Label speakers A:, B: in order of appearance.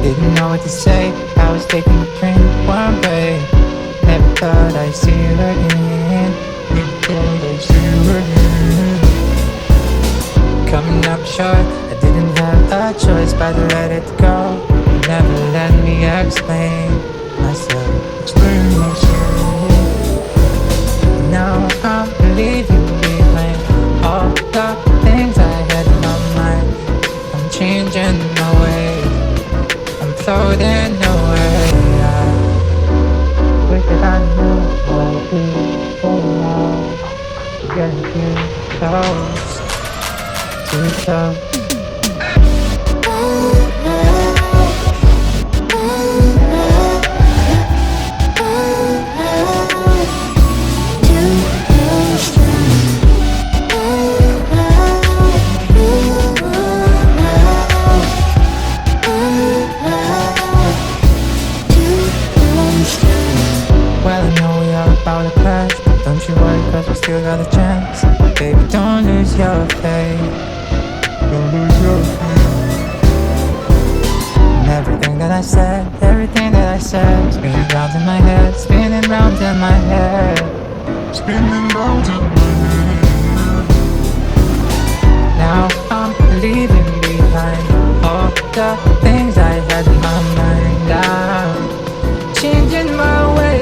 A: Didn't know what to say, I was taking a drink one way. Never thought I'd see you again. Never thought I'd see you again. Coming up short, I didn't have a choice but to let it go. You never let me explain myself. Now I'm leaving behind all the things I had in my mind. I'm changing my ways, I'm floating away. I wish that I knew what I'd be now. Getting too close. Well, I know we are about to crash, but don't you worry, cause we still got a chance. Baby, don't lose your faith. Don't lose your faith. And everything that I said, spinning round in my head, spinning round in my head, spinning round in my head. Now I'm leaving behind all the things I had in my mind. I'm changing my way.